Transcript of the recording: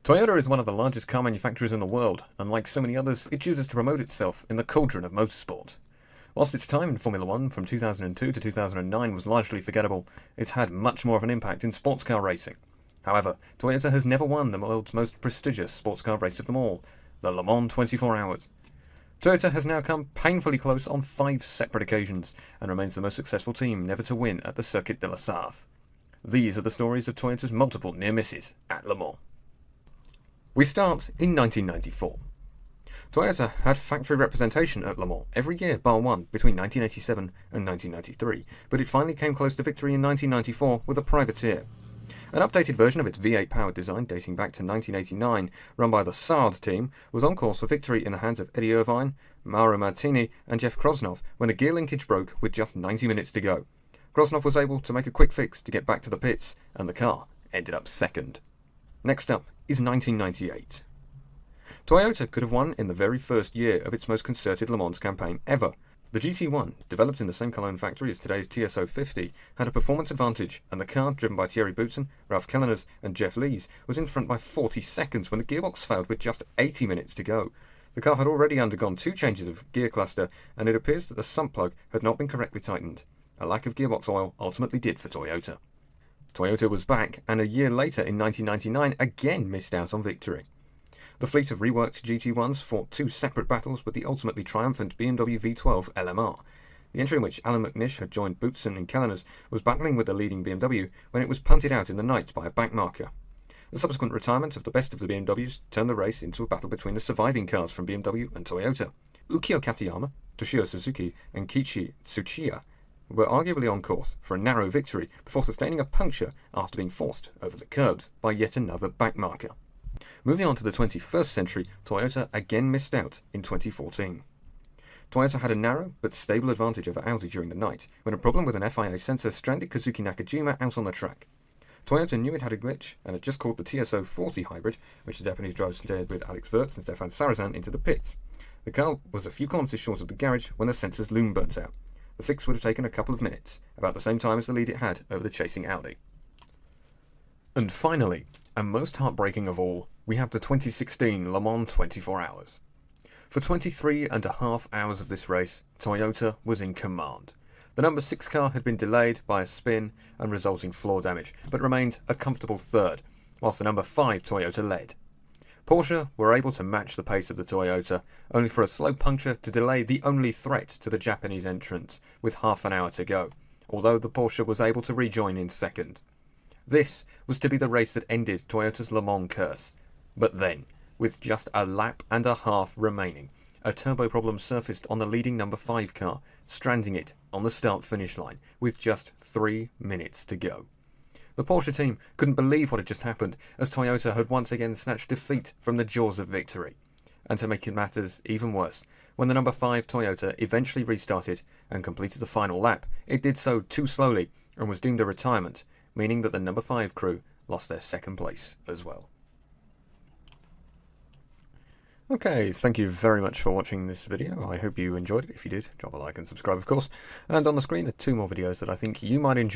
Toyota is one of the largest car manufacturers in the world, and like so many others, it chooses to promote itself in the cauldron of motorsport. Whilst its time in Formula One from 2002 to 2009 was largely forgettable, it's had much more of an impact in sports car racing. However, Toyota has never won the world's most prestigious sports car race of them all, the Le Mans 24 Hours. Toyota has now come painfully close on 5 separate occasions, and remains the most successful team never to win at the Circuit de la Sarthe. These are the stories of Toyota's multiple near misses at Le Mans. We start in 1994. Toyota had factory representation at Le Mans every year bar one between 1987 and 1993, but it finally came close to victory in 1994 with a privateer. An updated version of its V8 powered design dating back to 1989, run by the Sard team, was on course for victory in the hands of Eddie Irvine, Mauro Martini and Jeff Krosnoff when the gear linkage broke with just 90 minutes to go. Krosnoff was able to make a quick fix to get back to the pits, and the car ended up second. Next up is 1998. Toyota could have won in the very first year of its most concerted Le Mans campaign ever. The GT1, developed in the same Cologne factory as today's TSO 50, had a performance advantage, and the car, driven by Thierry Boutsen, Ralph Kellernes and Jeff Lees, was in front by 40 seconds when the gearbox failed with just 80 minutes to go. The car had already undergone 2 changes of gear cluster, and it appears that the sump plug had not been correctly tightened. A lack of gearbox oil ultimately did for Toyota. Toyota was back, and a year later in 1999 again missed out on victory. The fleet of reworked GT1s fought 2 separate battles with the ultimately triumphant BMW V12 LMR. The entry in which Alan McNish had joined Boutsen and Kellernes was battling with the leading BMW when it was punted out in the night by a backmarker. The subsequent retirement of the best of the BMWs turned the race into a battle between the surviving cars from BMW and Toyota. Ukyo Katayama, Toshio Suzuki and Kiichi Tsuchiya were arguably on course for a narrow victory before sustaining a puncture after being forced over the curbs by yet another backmarker. Moving on to the 21st century, Toyota again missed out in 2014. Toyota had a narrow but stable advantage over Audi during the night when a problem with an FIA sensor stranded Kazuki Nakajima out on the track. Toyota knew it had a glitch and had just called the TSO 40 hybrid, which the Japanese drivers steered with Alex Wurz and Stefan Sarazan, into the pit. The car was a few kilometres short of the garage when the sensor's loom burnt out. The fix would have taken a couple of minutes, about the same time as the lead it had over the chasing Audi. And finally, and most heartbreaking of all, we have the 2016 Le Mans 24 Hours. For 23.5 hours of this race, Toyota was in command. The number 6 car had been delayed by a spin and resulting floor damage, but remained a comfortable third, whilst the number 5 Toyota led. Porsche were able to match the pace of the Toyota, only for a slow puncture to delay the only threat to the Japanese entrance with half an hour to go, although the Porsche was able to rejoin in second. This was to be the race that ended Toyota's Le Mans curse. But then, with just a lap and a half remaining, a turbo problem surfaced on the leading number 5 car, stranding it on the start-finish line with just 3 minutes to go. The Porsche team couldn't believe what had just happened, as Toyota had once again snatched defeat from the jaws of victory. And to make matters even worse, when the number 5 Toyota eventually restarted and completed the final lap, it did so too slowly and was deemed a retirement, meaning that the number 5 crew lost their second place as well. Okay, thank you very much for watching this video. I hope you enjoyed it. If you did, drop a like and subscribe, of course. And on the screen are 2 more videos that I think you might enjoy.